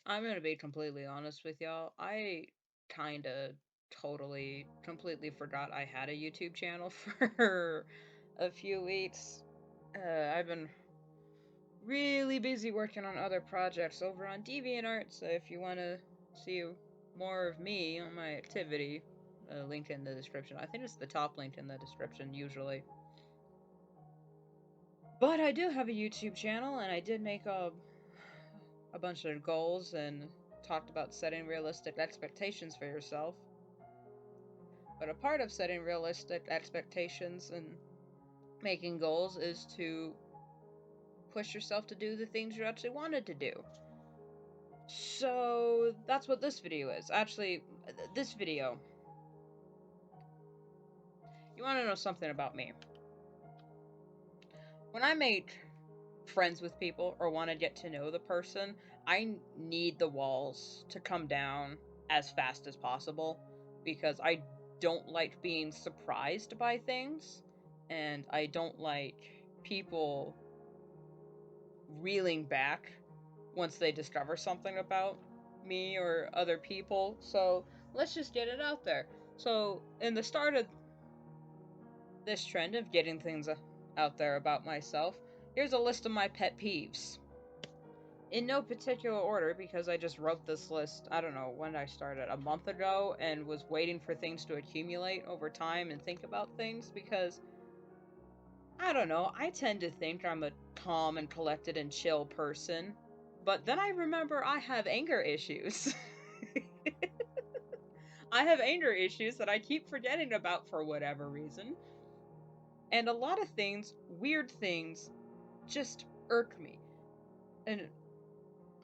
I'm gonna be completely honest with y'all. I kinda completely forgot I had a YouTube channel for a few weeks. I've been really busy working on other projects over on DeviantArt, so if you want to see more of me on my activity, link in the description. I think it's the top link in the description usually. But I do have a YouTube channel, and I did make a bunch of goals and talked about setting realistic expectations for yourself. But a part of setting realistic expectations and making goals is to push yourself to do the things you actually wanted to do. So that's what this video is. Actually, this video. You want to know something about me? When I make friends with people or want to get to know the person, I need the walls to come down as fast as possible because I don't like being surprised by things, and I don't like people reeling back once they discover something about me or other people. So let's just get it out there. So, in the start of this trend of getting things out there about myself, here's a list of my pet peeves. In no particular order, because I just wrote this list, I don't know when I started, a month ago, and was waiting for things to accumulate over time and think about things, because, I don't know, I tend to think I'm a calm and collected and chill person, but then I remember I have anger issues. I have anger issues that I keep forgetting about for whatever reason, and a lot of things, weird things, just irk me. And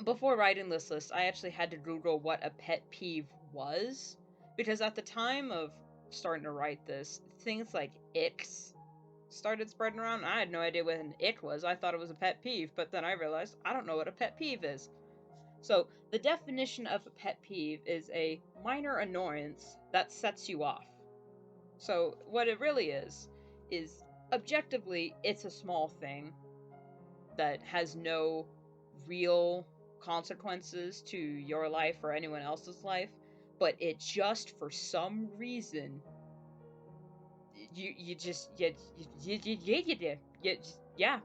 before writing this list, I actually had to Google what a pet peeve was, because at the time of starting to write this, things like icks started spreading around. I had no idea what an ick was. I thought it was a pet peeve, but then I realized I don't know what a pet peeve is. So, the definition of a pet peeve is a minor annoyance that sets you off. So, what it really is objectively, it's a small thing that has no real consequences to your life or anyone else's life, but it just for some reason you just yeah.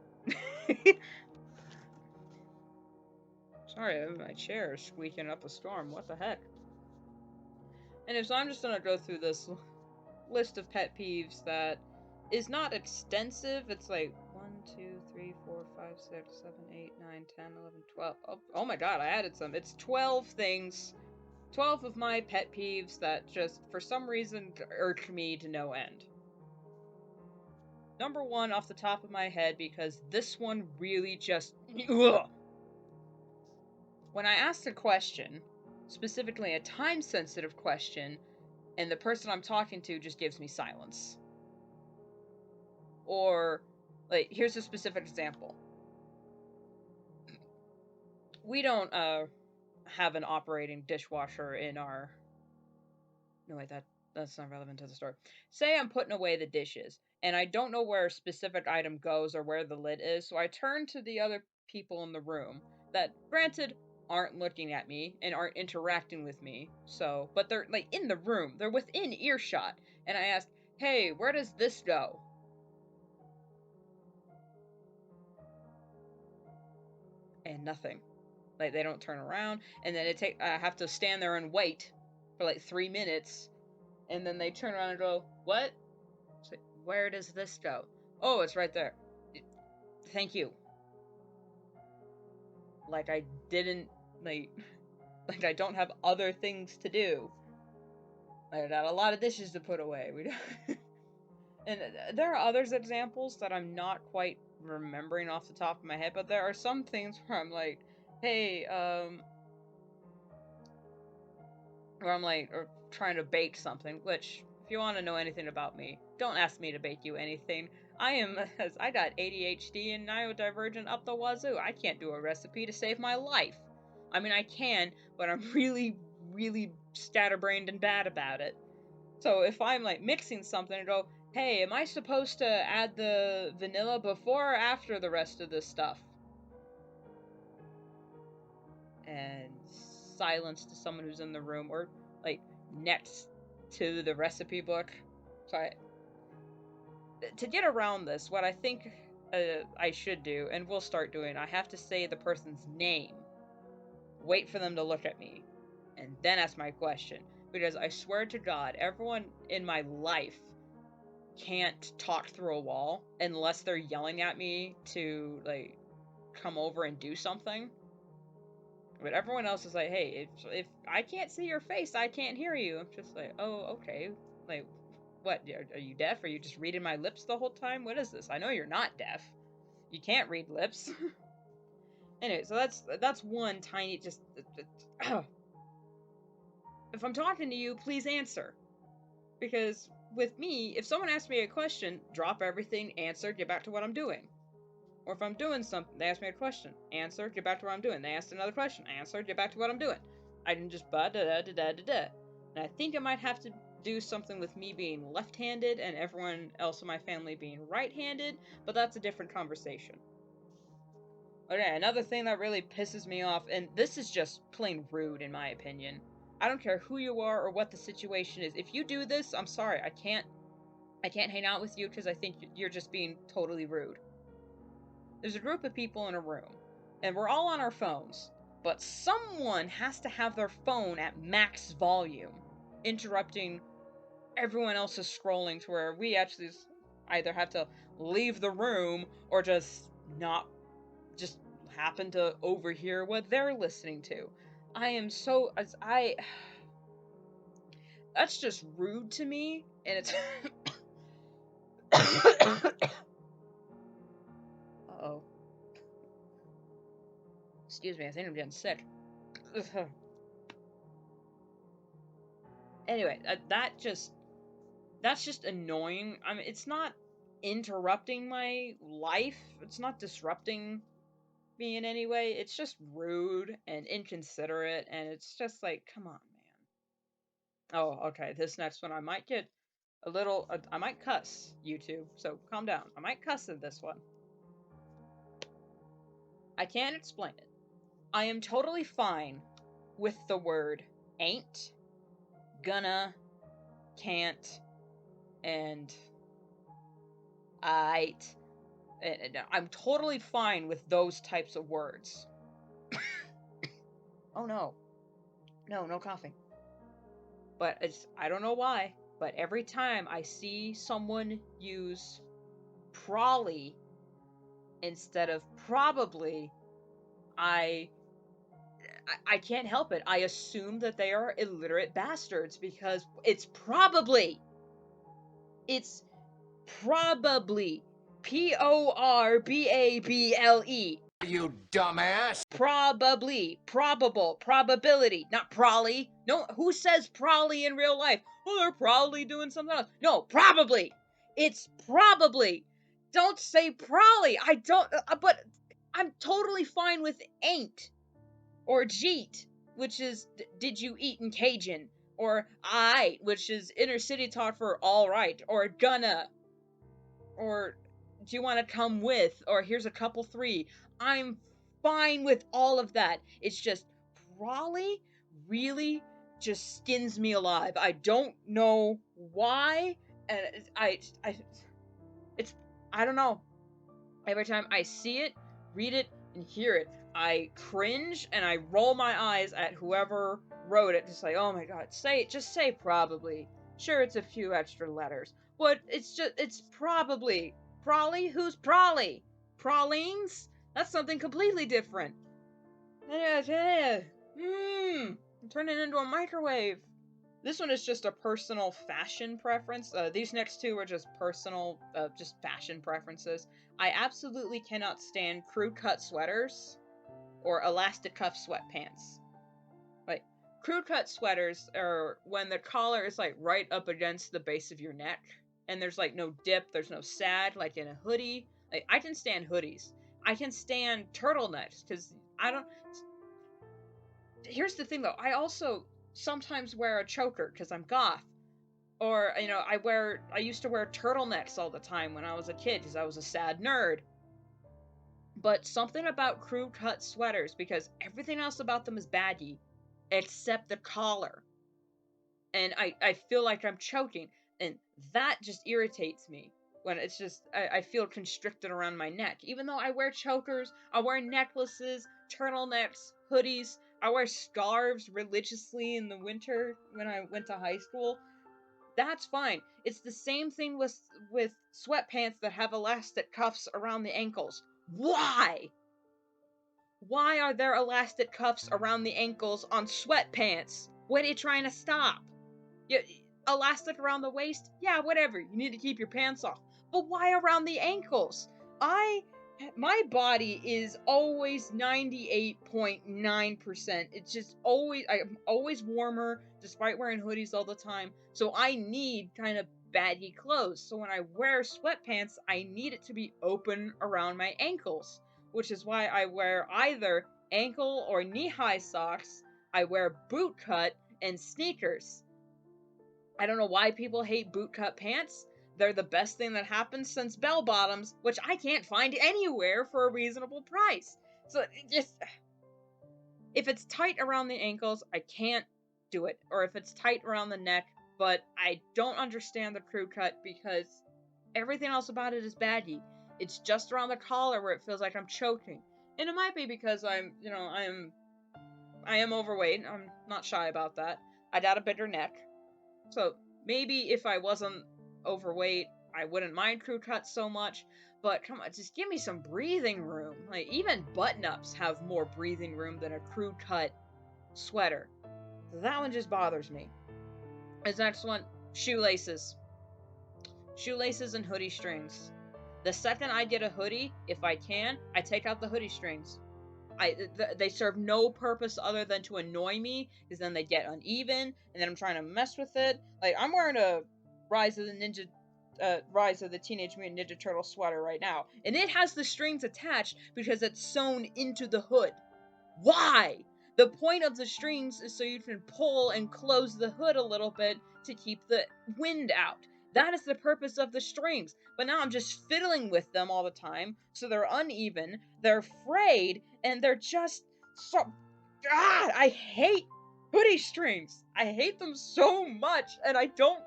Sorry, my chair is squeaking up a storm. What the heck? And so I'm just gonna go through this list of pet peeves that is not extensive. It's like 1, 2, 3, 4, 5, 6, 7, 8, 9, 10, 11, 12. Oh my god, I added some. It's 12 things. 12 of my pet peeves that just, for some reason, irk me to no end. Number one, off the top of my head, because this one really just. Ugh. When I ask a question, specifically a time sensitive question, and the person I'm talking to just gives me silence. Or, like, here's a specific example. We don't have an operating dishwasher in our. No, wait, that's not relevant to the story. Say I'm putting away the dishes, and I don't know where a specific item goes or where the lid is, so I turn to the other people in the room that, granted, aren't looking at me and aren't interacting with me. So, but they're like in the room, they're within earshot, and I ask, "Hey, where does this go?" And nothing. Like, they don't turn around, and then I have to stand there and wait for like 3 minutes, and then they turn around and go, "What?" So, where does this go? Oh, it's right there. Thank you. Like I didn't like like I don't have other things to do. I got a lot of dishes to put away. We don't. And there are others examples that I'm not quite remembering off the top of my head, but there are some things where I'm like, hey, where I'm like, or trying to bake something, which, if you want to know anything about me, don't ask me to bake you anything. I got ADHD and neurodivergent up the wazoo. I can't do a recipe to save my life. I mean, I can, but I'm really, really scatterbrained and bad about it. So if I'm like mixing something and go, hey, am I supposed to add the vanilla before or after the rest of this stuff? And silence to someone who's in the room or like next to the recipe book. So to get around this, what I think I should do, and we'll start doing, I have to say the person's name, wait for them to look at me, and then ask my question. Because I swear to God, everyone in my life can't talk through a wall unless they're yelling at me to, like, come over and do something. But everyone else is like, hey, if I can't see your face, I can't hear you. I'm just like, oh, okay. Like, what? Are you deaf? Are you just reading my lips the whole time? What is this? I know you're not deaf. You can't read lips. Anyway, so that's one tiny just. If I'm talking to you, please answer. Because with me, if someone asks me a question, drop everything, answer, get back to what I'm doing. Or if I'm doing something, they ask me a question, answer, get back to what I'm doing. They ask another question, answer, get back to what I'm doing. I can just ba-da-da-da-da-da-da. And I think I might have to do something with me being left-handed and everyone else in my family being right-handed, but that's a different conversation. Okay, another thing that really pisses me off, and this is just plain rude in my opinion. I don't care who you are or what the situation is. If you do this, I'm sorry, I can't hang out with you because I think you're just being totally rude. There's a group of people in a room, and we're all on our phones, but someone has to have their phone at max volume, interrupting everyone else's scrolling to where we actually either have to leave the room or just not just happen to overhear what they're listening to. That's just rude to me, and it's uh-oh. Excuse me, I think I'm getting sick. Anyway, that's just annoying. I mean, it's not interrupting my life. It's not disrupting me in any way. It's just rude and inconsiderate, and it's just like, come on, man. Oh, okay. This next one, I might get a little. I might cuss, YouTube. So calm down. I might cuss in this one. I can't explain it. I am totally fine with the word ain't, gonna, can't, and I'd. I'm totally fine with those types of words. Oh no. No coughing. But I don't know why, but every time I see someone use probably instead of probably, I can't help it. I assume that they are illiterate bastards because it's probably. It's probably. P-O-R-B-A-B-L-E. You dumbass! Probably. Probable. Probability. Not probably. No, who says probably in real life? Oh, they're probably doing something else. No, probably. It's probably. Don't say probably. I don't, but I'm totally fine with ain't. Or jeet, which is did you eat in Cajun? Or I, which is inner city talk for all right. Or gonna. Or do you want to come with? Or here's a couple three. I'm fine with all of that. It's just Raleigh really just skins me alive. I don't know why, and I don't know. Every time I see it, read it, and hear it, I cringe and I roll my eyes at whoever wrote it. Just like, oh my god, just say probably. Sure, it's a few extra letters, but it's probably. Prolly? Who's Prolly? Pralines? That's something completely different. I'm turning into a microwave. This one is just a personal fashion preference. These next two are just personal, just fashion preferences. I absolutely cannot stand crew cut sweaters or elastic cuff sweatpants. Like, crew cut sweaters are when the collar is like right up against the base of your neck and there's like no dip, there's no sag like in a hoodie. Like, I can stand hoodies. I can stand turtlenecks because I don't. Here's the thing though, I also sometimes wear a choker because I'm goth. Or, I used to wear turtlenecks all the time when I was a kid because I was a sad nerd. But something about crew cut sweaters, because everything else about them is baggy, except the collar. And I feel like I'm choking. And that just irritates me when it's just, I feel constricted around my neck. Even though I wear chokers, I wear necklaces, turtlenecks, hoodies, I wear scarves religiously in the winter when I went to high school. That's fine. It's the same thing with sweatpants that have elastic cuffs around the ankles. Why? Why are there elastic cuffs around the ankles on sweatpants? What are you trying to stop? You, elastic around the waist? Yeah, whatever. You need to keep your pants off. But why around the ankles? I my body is always 98.9%. It's just always, I'm always warmer despite wearing hoodies all the time. So I need kind of baggy clothes. So when I wear sweatpants, I need it to be open around my ankles, which is why I wear either ankle or knee-high socks. I wear boot cut and sneakers. I don't know why people hate bootcut pants. They're the best thing that happened since bell bottoms, which I can't find anywhere for a reasonable price. So just, if it's tight around the ankles, I can't do it. Or if it's tight around the neck, but I don't understand the crew cut because everything else about it is baggy. It's just around the collar where it feels like I'm choking. And it might be because I am overweight. I'm not shy about that. I got a bigger neck. So maybe if I wasn't overweight, I wouldn't mind crew cuts so much. But come on, just give me some breathing room. Like, even button ups have more breathing room than a crew cut sweater. That one just bothers me. This next one, shoelaces. Shoelaces and hoodie strings. The second I get a hoodie, if I can, I take out the hoodie strings. They serve no purpose other than to annoy me, because then they get uneven, and then I'm trying to mess with it. Like, I'm wearing a Rise of the Teenage Mutant Ninja Turtle sweater right now, and it has the strings attached because it's sewn into the hood. Why? The point of the strings is so you can pull and close the hood a little bit to keep the wind out. That is the purpose of the strings. But now I'm just fiddling with them all the time, so they're uneven, they're frayed, and they're just so. God, I hate hoodie strings. I hate them so much, and I don't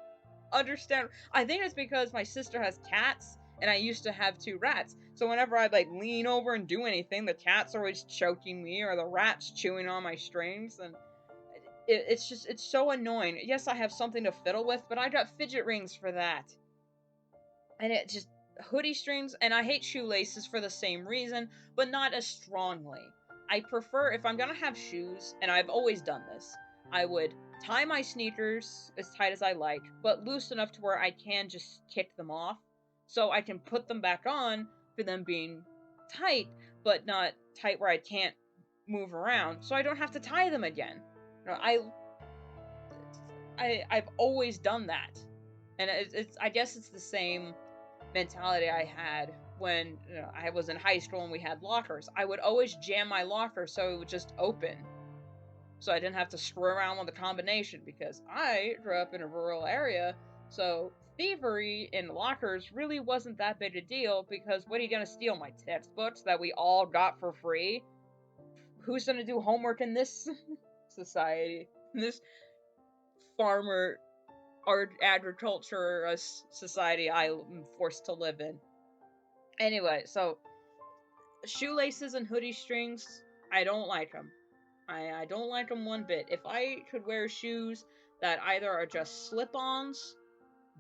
understand. I think it's because my sister has cats, and I used to have two rats. So whenever I'd like lean over and do anything, the cat's always choking me, or the rat's chewing on my strings, and it's so annoying. Yes, I have something to fiddle with, but I got fidget rings for that. And it just, hoodie strings, and I hate shoelaces for the same reason, but not as strongly. I prefer, if I'm gonna have shoes, and I've always done this, I would tie my sneakers as tight as I like, but loose enough to where I can just kick them off, so I can put them back on for them being tight, but not tight where I can't move around, so I don't have to tie them again. You know, I've always done that, and I guess it's the same mentality I had when I was in high school and we had lockers. I would always jam my locker so it would just open, so I didn't have to screw around with the combination, because I grew up in a rural area, so thievery in lockers really wasn't that big a deal, because what are you going to steal, my textbooks that we all got for free? Who's going to do homework in this society? This farmer art agriculture society I'm forced to live in. Anyway, so shoelaces and hoodie strings, I don't like them. I don't like them one bit. If I could wear shoes that either are just slip-ons,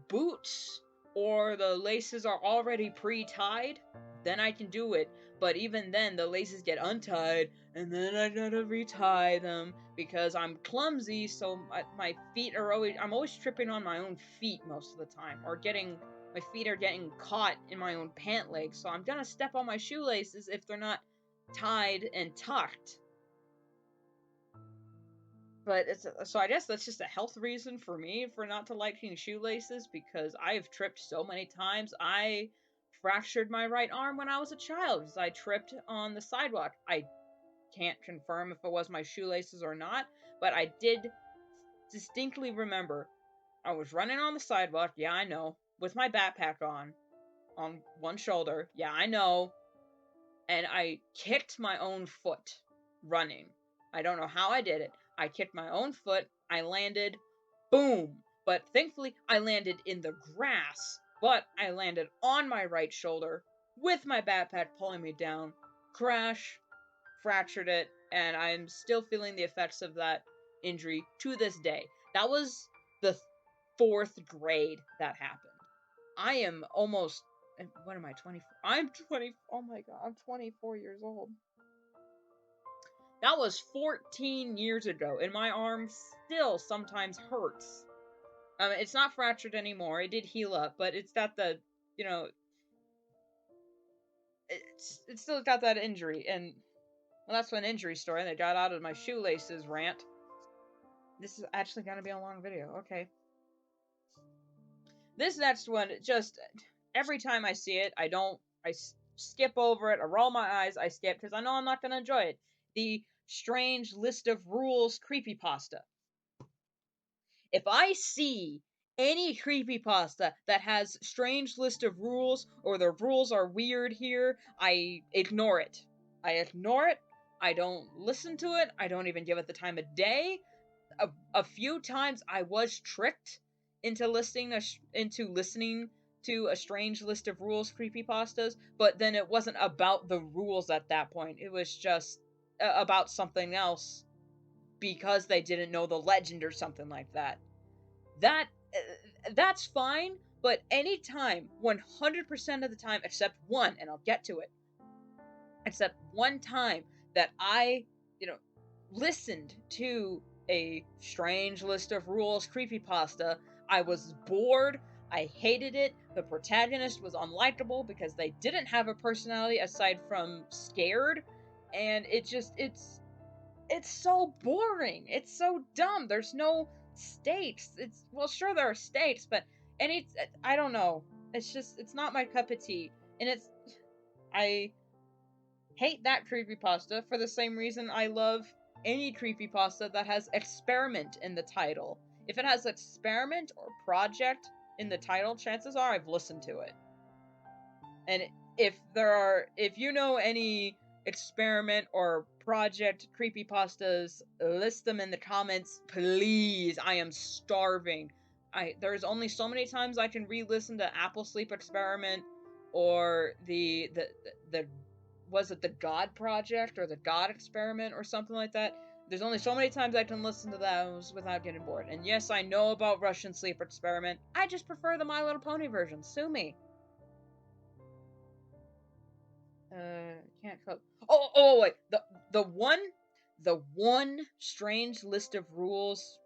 boots, or the laces are already pre-tied, then I can do it. But even then, the laces get untied, and then I gotta retie them because I'm clumsy. So my feet are I'm always tripping on my own feet most of the time, or my feet are getting caught in my own pant legs. So I'm gonna step on my shoelaces if they're not tied and tucked. But so I guess that's just a health reason for me for not to liking shoelaces, because I've tripped so many times. I fractured my right arm when I was a child because I tripped on the sidewalk. I can't confirm if it was my shoelaces or not, but I did distinctly remember I was running on the sidewalk, yeah, I know, with my backpack on one shoulder, yeah, I know, and I kicked my own foot running. I don't know how I did it. I kicked my own foot. I landed. Boom. But thankfully, I landed in the grass. But I landed on my right shoulder with my backpack pulling me down. Crash. Fractured it. And I'm still feeling the effects of that injury to this day. That was the 4th grade that happened. I am almost, what am I, 24? I'm 20, oh my god, I'm 24 years old. That was 14 years ago, and my arm still sometimes hurts. It's not fractured anymore, it did heal up, but it's got the, you know, it's still got that injury, and, well, that's an injury story, and I got out of my shoelaces rant. This is actually gonna be a long video, okay. This next one, just, every time I see it, I skip over it, I roll my eyes, I skip, because I know I'm not gonna enjoy it. The Strange List of Rules creepypasta. If I see any creepypasta that has strange list of rules, or the rules are weird here, I ignore it. I don't listen to it, I don't even give it the time of day. A few times I was tricked into listening to a strange list of rules creepypastas, but then it wasn't about the rules at that point. It was just about something else because they didn't know the legend or something like that. That's fine, but anytime, 100% of the time, except one, and I'll get to it, except one time that I, listened to a strange list of rules creepypasta, I was bored, I hated it, the protagonist was unlikable because they didn't have a personality aside from scared, and it's so boring. It's so dumb. There's no stakes. Well, sure there are stakes, but I don't know. It's not my cup of tea. And I hate that creepypasta for the same reason I love any creepypasta that has experiment in the title. If it has experiment or project in the title, chances are I've listened to it. And if you know any experiment or project creepypastas, list them in the comments, please. I am starving. There's only so many times I can re-listen to Apple Sleep Experiment or the was it the God Project or the God Experiment or something like that. There's only so many times I can listen to those without getting bored. And yes, I know about Russian Sleep Experiment. I just prefer the My Little Pony version. Sue me. Can't cope. Wait. The one strange list of rules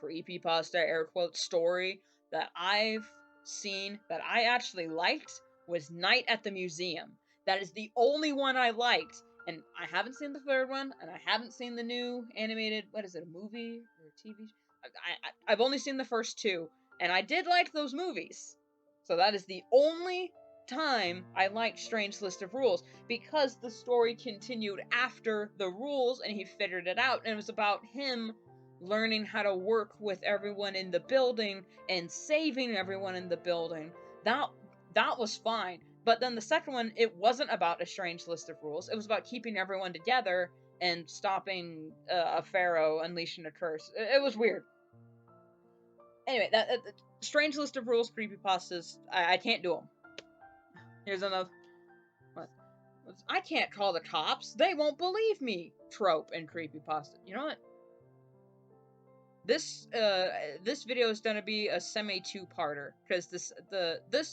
creepypasta air quote story that I've seen that I actually liked was Night at the Museum. That is the only one I liked, and I haven't seen the third one, and I haven't seen the new animated. What is it? A movie or a TV? I've only seen the first two, and I did like those movies. So that is the only time I liked Strange List of Rules, because the story continued after the rules and he figured it out, and it was about him learning how to work with everyone in the building and saving everyone in the building. That was fine. But then the second one, it wasn't about a strange list of rules. It was about keeping everyone together and stopping a pharaoh unleashing a curse. It was weird. Anyway, that strange list of rules creepypastas, I can't do them. Here's another. What? I can't call the cops. They won't believe me. Trope and creepypasta. You know what? This video is gonna be a semi two-parter because this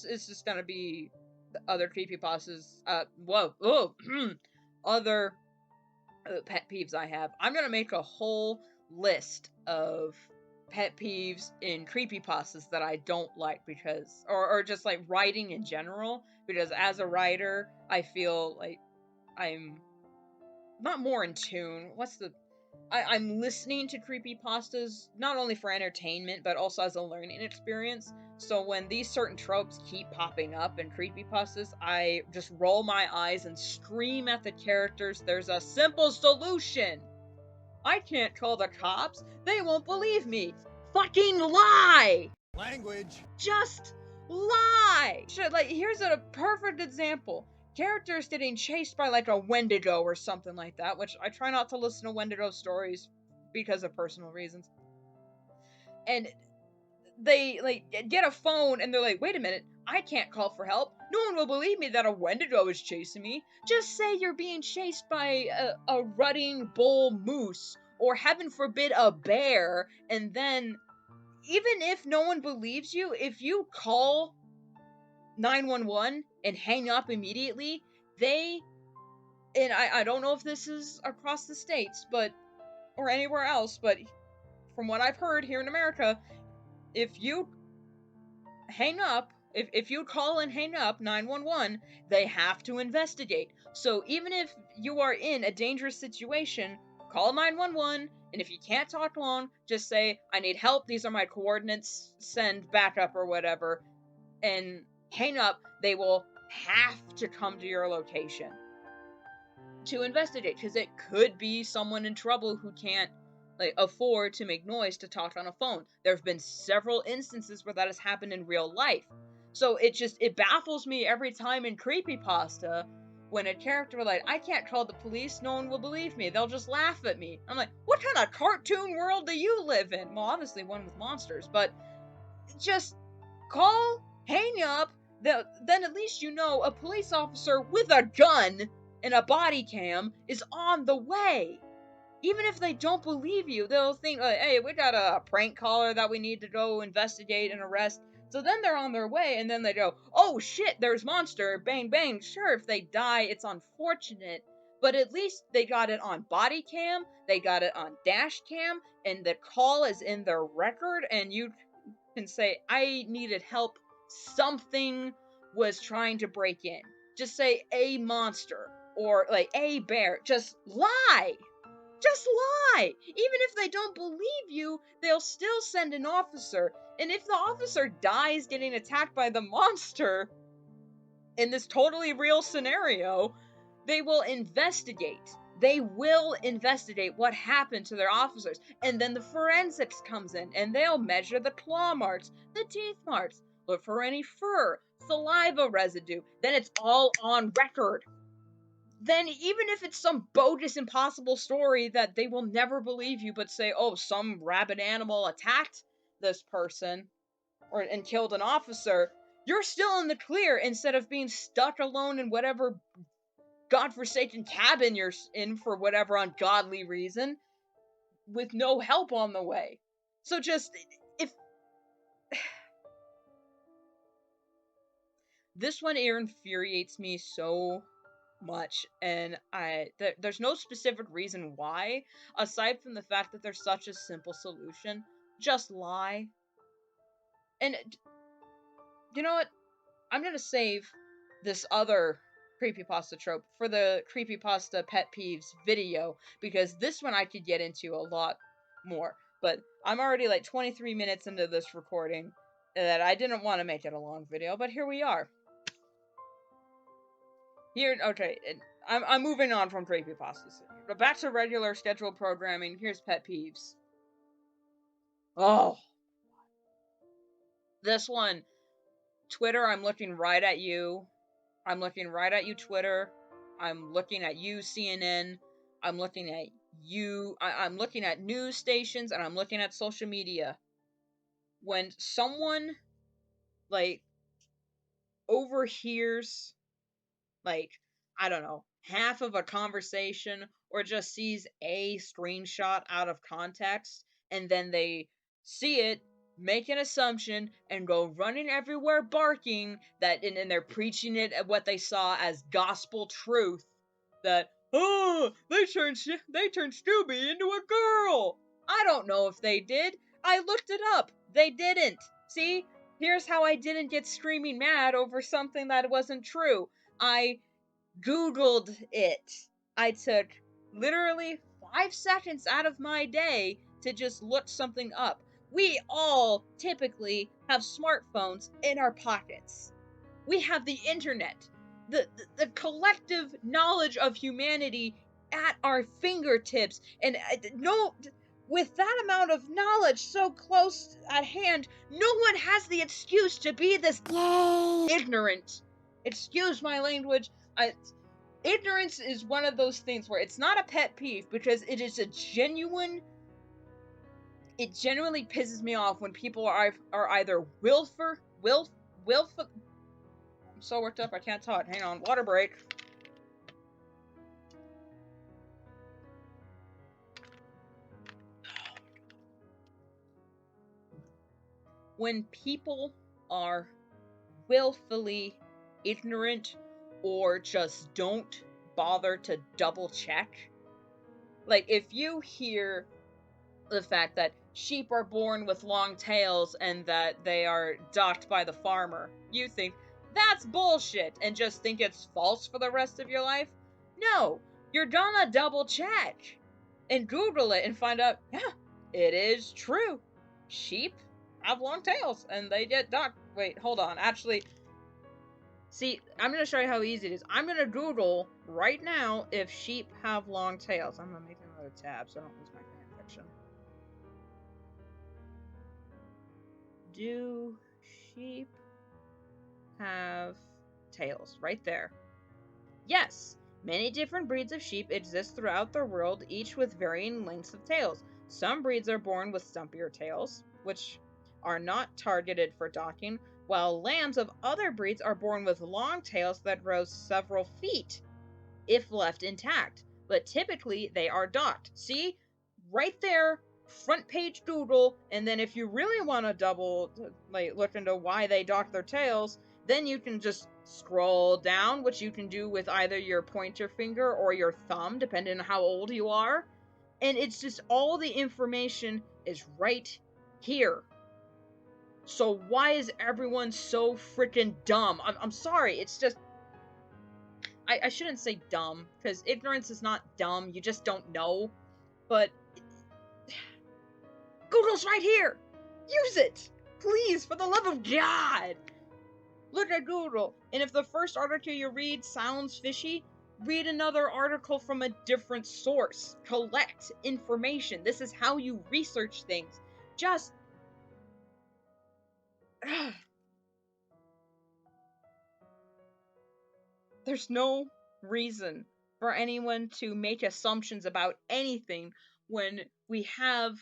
is just gonna be the other creepypastas. Other pet peeves I have. I'm gonna make a whole list of pet peeves in creepypastas that I don't like because, or just like writing in general, because as a writer, I feel like I'm not more in tune. I'm listening to creepypastas not only for entertainment, but also as a learning experience. So when these certain tropes keep popping up in creepypastas, I just roll my eyes and scream at the characters, there's a simple solution! I can't call the cops. They won't believe me. Fucking lie! Language! Just lie! Here's a perfect example. characters getting chased by like a Wendigo or something like that, which I try not to listen to Wendigo stories because of personal reasons. And they like get a phone and they're like, wait a minute, I can't call for help. No one will believe me that a Wendigo is chasing me. Just say you're being chased by a rutting bull moose, or heaven forbid, a bear, and then even if no one believes you, if you call 911 and hang up immediately, they, and I don't know if this is across the states, but, or anywhere else, but from what I've heard here in America, if you hang up, if you call and hang up 911, they have to investigate. So even if you are in a dangerous situation, call 911, and if you can't talk long, just say, I need help, these are my coordinates, send backup or whatever, and hang up. They will have to come to your location to investigate, because it could be someone in trouble who can't like afford to make noise to talk on a phone. There have been several instances where that has happened in real life. So it baffles me every time in creepypasta when a character like, I can't call the police, no one will believe me, they'll just laugh at me. I'm like, what kind of cartoon world do you live in? Well, obviously one with monsters, but just call, hang up, then at least you know a police officer with a gun and a body cam is on the way. Even if they don't believe you, they'll think, hey, we got a prank caller that we need to go investigate and arrest. So then they're on their way, and then they go, oh shit, there's monster, bang bang. Sure, if they die, it's unfortunate, but at least they got it on body cam, they got it on dash cam, and the call is in their record, and you can say, I needed help, something was trying to break in. Just say a monster or like a bear. Just lie. Just lie. Even if they don't believe you, they'll still send an officer. And if the officer dies getting attacked by the monster in this totally real scenario, they will investigate. They will investigate what happened to their officers. And then the forensics comes in and they'll measure the claw marks, the teeth marks, look for any fur, saliva residue. Then it's all on record. Then even if it's some bogus, impossible story that they will never believe you, but say, oh, some rabid animal attacked this person and killed an officer, you're still in the clear instead of being stuck alone in whatever godforsaken cabin you're in for whatever ungodly reason with no help on the way. So just, if this one infuriates me so much, and there's no specific reason why, aside from the fact that there's such a simple solution. Just lie. And you know what? I'm gonna save this other creepypasta trope for the creepypasta pet peeves video, because this one I could get into a lot more. But I'm already like 23 minutes into this recording, that I didn't want to make it a long video, but here we are. Here, okay, I'm moving on from creepypastas. But back to regular scheduled programming. Here's pet peeves. Oh, this one. Twitter, I'm looking right at you. I'm looking right at you, Twitter. I'm looking at you, CNN. I'm looking at you. I'm looking at news stations, and I'm looking at social media. When someone, like, overhears, like, I don't know, half of a conversation, or just sees a screenshot out of context, and then they see it, make an assumption, and go running everywhere barking that, and they're preaching it at what they saw as gospel truth, that, oh, they turned Scooby into a girl. I don't know if they did. I looked it up. They didn't. See? Here's how I didn't get screaming mad over something that wasn't true. I Googled it. I took literally 5 seconds out of my day to just look something up. We all typically have smartphones in our pockets. We have the internet, the collective knowledge of humanity at our fingertips, and no, with that amount of knowledge so close at hand, no one has the excuse to be this ignorant. Excuse my language. Ignorance is one of those things where it's not a pet peeve because it is a genuine. It genuinely pisses me off when people are either willful. I'm so worked up I can't talk. Hang on, water break. When people are willfully ignorant or just don't bother to double check. Like, if you hear the fact that sheep are born with long tails and that they are docked by the farmer, you think that's bullshit and just think it's false for the rest of your life. No, you're gonna double check and Google it and find out, yeah, it is true. Sheep have long tails and they get docked. Wait, hold on. Actually, see, I'm going to show you how easy it is. I'm going to Google right now if sheep have long tails. I'm going to make another tab so I don't lose my fan fiction. Do sheep have tails? Right there. Yes, many different breeds of sheep exist throughout the world, each with varying lengths of tails. Some breeds are born with stumpier tails, which are not targeted for docking, while lambs of other breeds are born with long tails that grow several feet if left intact, but typically they are docked. See? Right there, front page Google, and then if you really want to look into why they dock their tails, then you can just scroll down, which you can do with either your pointer finger or your thumb, depending on how old you are. And it's just all the information is right here. So why is everyone so freaking dumb? I'm sorry, it's just... I shouldn't say dumb, because ignorance is not dumb, you just don't know. But Google's right here! Use it! Please, for the love of God! Look at Google, and if the first article you read sounds fishy, read another article from a different source. Collect information. This is how you research things. Just... There's no reason for anyone to make assumptions about anything when we have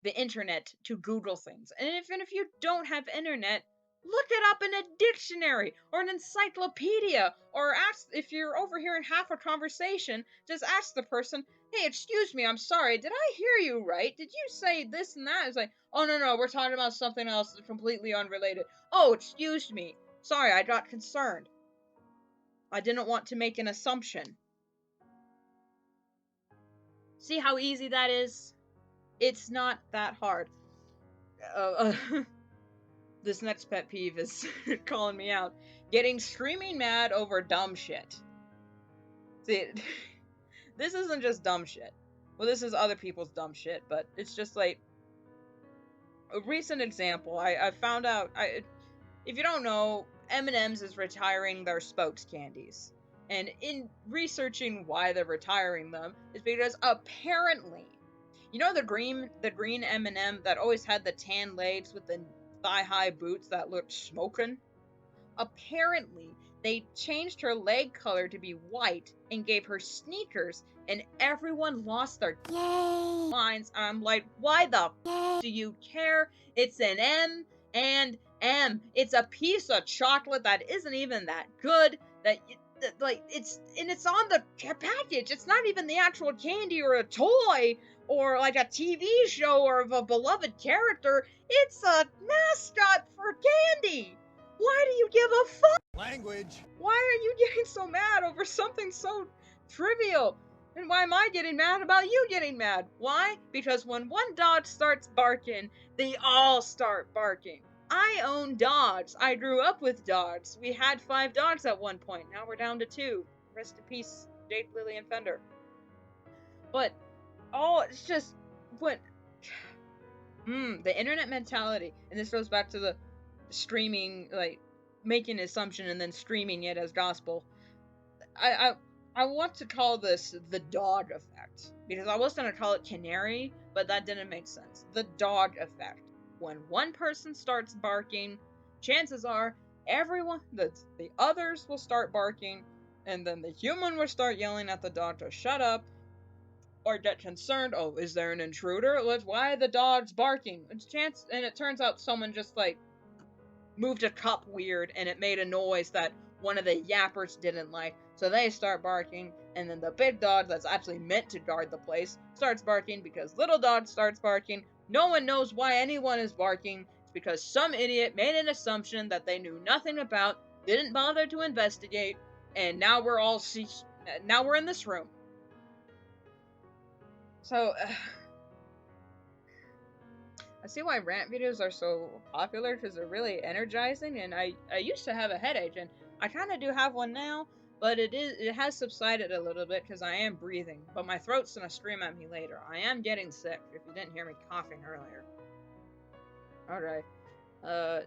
the internet to Google things. And if you don't have internet, look it up in a dictionary or an encyclopedia, or ask, if you're overhearing half a conversation, just ask the person, hey, excuse me, I'm sorry, did I hear you right? Did you say this and that? It's like, oh, no, we're talking about something else that's completely unrelated. Oh, excuse me. Sorry, I got concerned. I didn't want to make an assumption. See how easy that is? It's not that hard. This next pet peeve is calling me out. Getting screaming mad over dumb shit. See, this isn't just dumb shit. Well, this is other people's dumb shit, but it's just like a recent example. I found out, if you don't know, M&M's is retiring their spokes candies. And in researching why they're retiring them, is because apparently, you know the green M&M that always had the tan legs with the thigh-high boots that looked smoking? Apparently, they changed her leg color to be white and gave her sneakers, and everyone lost their minds. I'm like, why the do you care? It's an M and M. It's a piece of chocolate that isn't even that good. It's on the package. It's not even the actual candy or a toy or like a TV show or of a beloved character. It's a mascot for candy. Why do you give a fuck? Language. Why are you getting so mad over something so trivial? And why am I getting mad about you getting mad? Why? Because when one dog starts barking, they all start barking. I own dogs. I grew up with dogs. We had 5 dogs at one point. Now we're down to 2. Rest in peace, Jake, Lily, and Fender. But, it's just, what? The internet mentality. And this goes back to the streaming, like, making an assumption and then streaming it as gospel. I want to call this the dog effect, because I was going to call it canary, but that didn't make sense. The dog effect. When one person starts barking, chances are the others will start barking, And then the human would start yelling at the dog to shut up or get concerned. Oh, is there an intruder? Why the dog's barking? And it turns out someone just like moved a cup weird and it made a noise that one of the yappers didn't like. So they start barking, and then the big dog that's actually meant to guard the place starts barking because little dog starts barking. No one knows why anyone is barking. It's because some idiot made an assumption that they knew nothing about, didn't bother to investigate, and now now we're in this room. So I see why rant videos are so popular, because they're really energizing, and I used to have a headache, and I kind of do have one now, but it has subsided a little bit because I am breathing, but my throat's gonna scream at me later. I am getting sick, if you didn't hear me coughing earlier. Alright.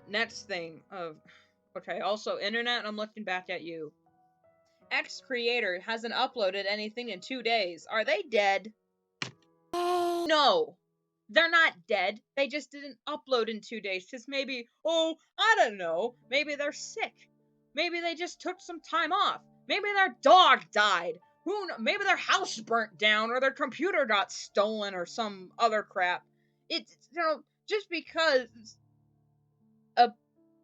Next thing of... Okay, also, internet, I'm looking back at you. X creator hasn't uploaded anything in 2 days. Are they dead? No! They're not dead. They just didn't upload in 2 days because maybe, oh, I don't know, maybe they're sick. Maybe they just took some time off. Maybe their dog died. Maybe their house burnt down or their computer got stolen or some other crap. It's, just because a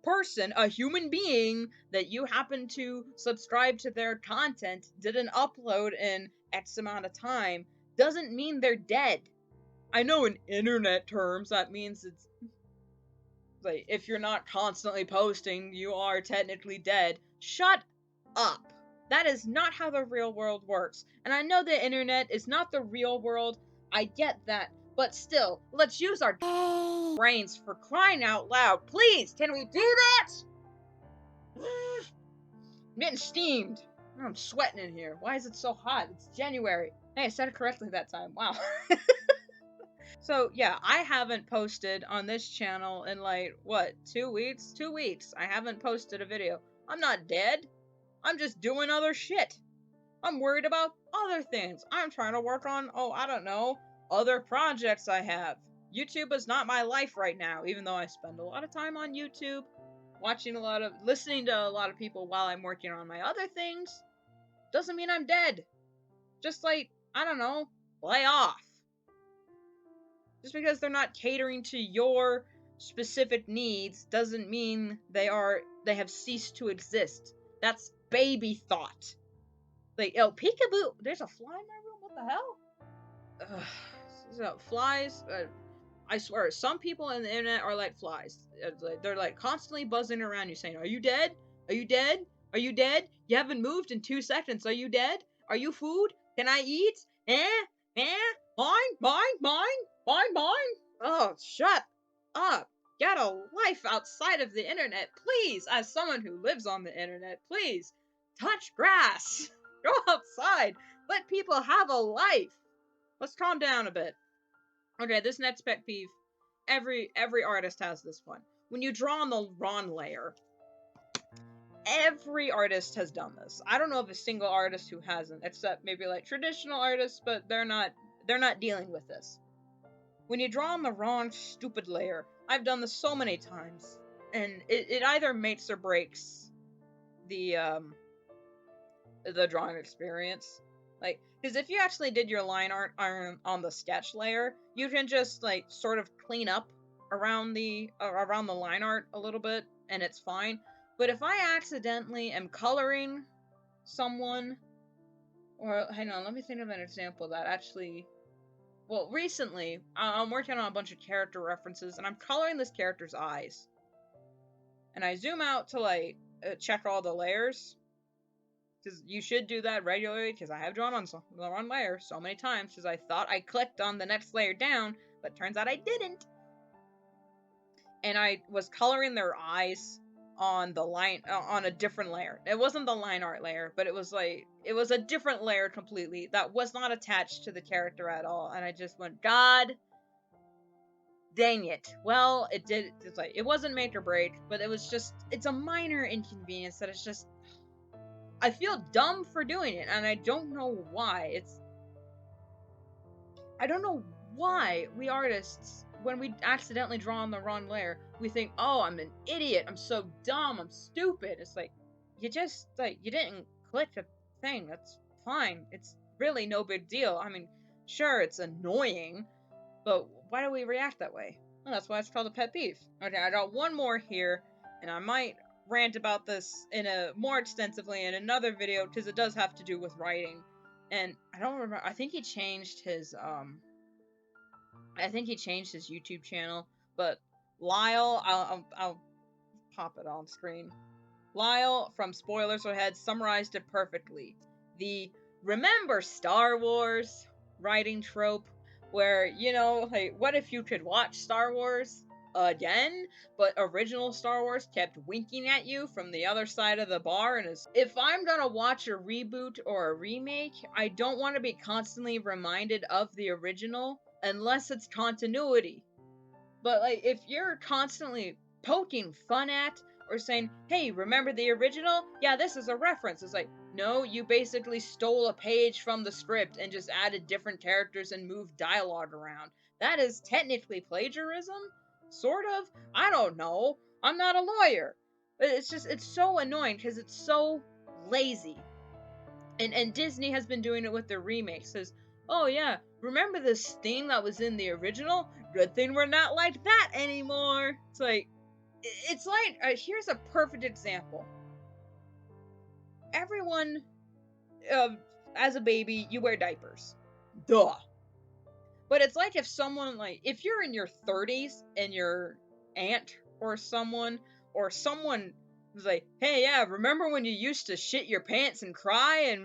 person, a human being that you happen to subscribe to their content didn't upload in X amount of time doesn't mean they're dead. I know in internet terms that means it's like if you're not constantly posting, you are technically dead. Shut up. That is not how the real world works. And I know the internet is not the real world. I get that. But still, let's use our brains, for crying out loud. Please, can we do that? I'm getting steamed. I'm sweating in here. Why is it so hot? It's January. Hey, I said it correctly that time. Wow. So, yeah, I haven't posted on this channel in, like, what, 2 weeks? 2 weeks. I haven't posted a video. I'm not dead. I'm just doing other shit. I'm worried about other things. I'm trying to work on, oh, I don't know, other projects I have. YouTube is not my life right now, even though I spend a lot of time on YouTube, listening to a lot of people while I'm working on my other things. Doesn't mean I'm dead. Just like, I don't know, lay off. Just because they're not catering to your specific needs doesn't mean they have ceased to exist. That's baby thought. Like, oh, peekaboo, there's a fly in my room? What the hell? So, flies, I swear, some people on the internet are like flies. They're like constantly buzzing around you saying, are you dead? Are you dead? Are you dead? You haven't moved in 2 seconds. Are you dead? Are you food? Can I eat? Mine. Oh, shut up. Get a life outside of the internet, please. As someone who lives on the internet, please touch grass. Go outside. Let people have a life. Let's calm down a bit. Okay, this next pet peeve. Every artist has this one. When you draw on the wrong layer, every artist has done this. I don't know of a single artist who hasn't, except maybe like traditional artists, but they're not dealing with this. When you draw on the wrong stupid layer, I've done this so many times, and it either makes or breaks the drawing experience. Like, because if you actually did your line art on the sketch layer, you can just like sort of clean up around the line art a little bit, and it's fine. But if I accidentally am coloring someone, or hang on, let me think of an example that actually. Well, recently, I'm working on a bunch of character references, and I'm coloring this character's eyes. And I zoom out to, like, check all the layers. Because you should do that regularly, because I have drawn on the wrong layer so many times, because I thought I clicked on the next layer down, but turns out I didn't. And I was coloring their eyes on on a different layer. It wasn't the line art layer, but it was a different layer completely that was not attached to the character at all. And I just went, God dang it. Well, it wasn't make or break, but it's a minor inconvenience that it's just, I feel dumb for doing it, and I don't know why. I don't know why we artists, when we accidentally draw on the wrong layer, we think, oh, I'm an idiot, I'm so dumb, I'm stupid. It's like, you didn't click thing. That's fine. It's really no big deal. I mean, sure, it's annoying, but why do we react that way? Well, that's why it's called a pet peeve. Okay, I got one more here, and I might rant about this in a more extensively in another video because it does have to do with writing. And I don't remember. I think he changed his YouTube channel, but Lyle, I'll pop it on screen. Lyle from Spoilers Ahead summarized it perfectly. The remember Star Wars writing trope, where, you know, like, what if you could watch Star Wars again, but original Star Wars kept winking at you from the other side of the bar? And if I'm gonna watch a reboot or a remake, I don't want to be constantly reminded of the original unless it's continuity. But like, if you're constantly poking fun at or saying, hey, remember the original? Yeah, this is a reference. It's like, no, you basically stole a page from the script and just added different characters and moved dialogue around. That is technically plagiarism? Sort of? I don't know. I'm not a lawyer. But it's so annoying because it's so lazy. And Disney has been doing it with their remakes. Says, oh yeah, remember this theme that was in the original? Good thing we're not like that anymore. It's like, here's a perfect example. Everyone, as a baby, you wear diapers. Duh. But it's like if someone, like, if you're in your 30s and your aunt or someone was like, hey, yeah, remember when you used to shit your pants and cry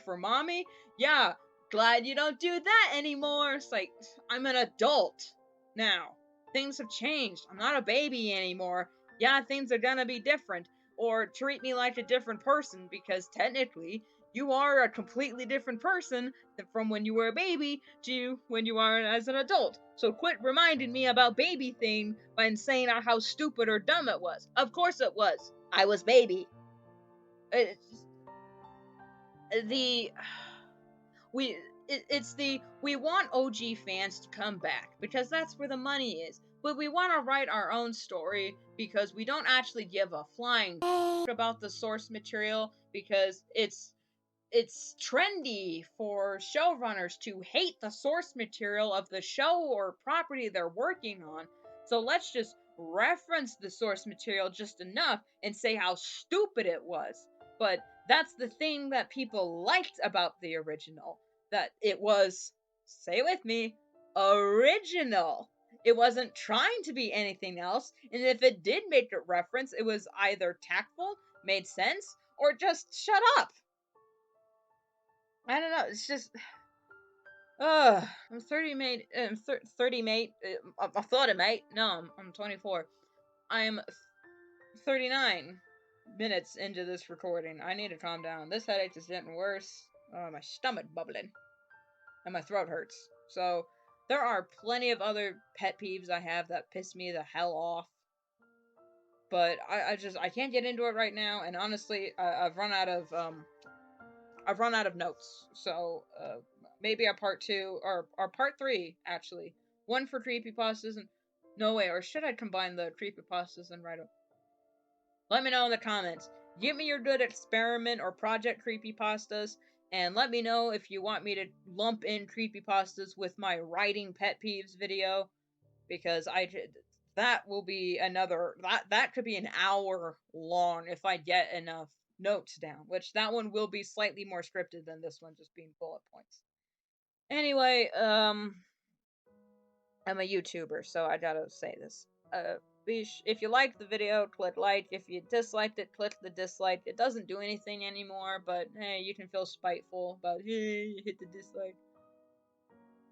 for mommy? Yeah, glad you don't do that anymore. It's like, I'm an adult now. Things have changed. I'm not a baby anymore. Yeah, things are gonna be different. Or treat me like a different person, because technically, you are a completely different person from when you were a baby to when you are as an adult. So quit reminding me about baby thing by saying how stupid or dumb it was. Of course it was. I was baby. It's the we want OG fans to come back because that's where the money is. But we want to write our own story because we don't actually give a flying about the source material, because it's trendy for showrunners to hate the source material of the show or property they're working on. So let's just reference the source material just enough and say how stupid it was. But that's the thing that people liked about the original. That it was, say it with me, original. It wasn't trying to be anything else, and if it did make a reference, it was either tactful, made sense, or just shut up. I don't know. It's just, I'm 30, mate. 30, mate. I thought it, mate. No, I'm 24. I'm 39 minutes into this recording. I need to calm down. This headache is getting worse. My stomach bubbling, and my throat hurts. So there are plenty of other pet peeves I have that piss me the hell off. But I can't get into it right now. And honestly, I've run out of notes. So maybe a part 2 or part 3 actually. One for creepypastas and no way. Or should I combine the creepypastas and write a? Let me know in the comments. Give me your good experiment or project creepypastas, and let me know if you want me to lump in creepypastas with my writing pet peeves video, because that will be another that could be an hour long if I get enough notes down, which that one will be slightly more scripted than this one just being bullet points. Anyway, I'm a YouTuber, so I gotta say this. If you liked the video, click like. If you disliked it, click the dislike. It doesn't do anything anymore, but hey, you can feel spiteful about, hey, you hit the dislike.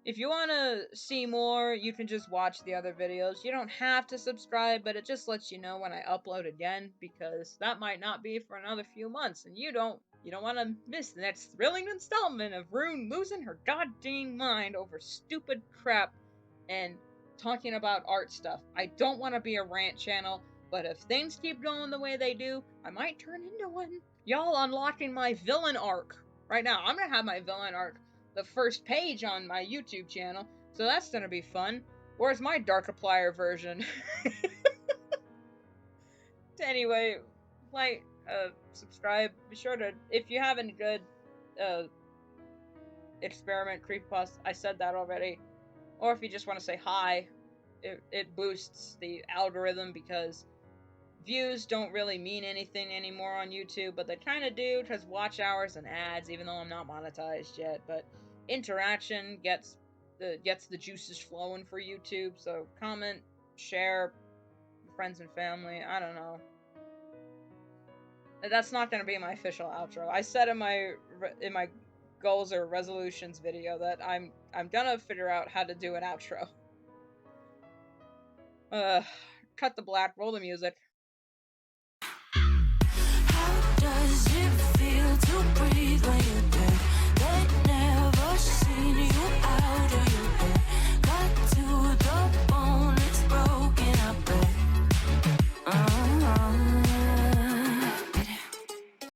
If you want to see more, you can just watch the other videos. You don't have to subscribe, but it just lets you know when I upload again, because that might not be for another few months, and you don't want to miss the next thrilling installment of Rune losing her goddamn mind over stupid crap and talking about art stuff. I don't want to be a rant channel, but if things keep going the way they do, I might turn into one. Y'all unlocking my villain arc right now. I'm gonna have my villain arc the first page on my YouTube channel, so that's gonna be fun. Where's my Darkiplier version? Anyway, like, Subscribe. Be sure to, if you have any good uh experiment creepypasta, I said that already. Or if you just want to say hi, it boosts the algorithm because views don't really mean anything anymore on YouTube, but they kind of do because watch hours and ads, even though I'm not monetized yet. But interaction gets the juices flowing for YouTube. So comment, share, friends and family. I don't know. That's not going to be my official outro. I said in my goals or resolutions video that I'm gonna figure out how to do an outro. Uh, cut the black, roll the music.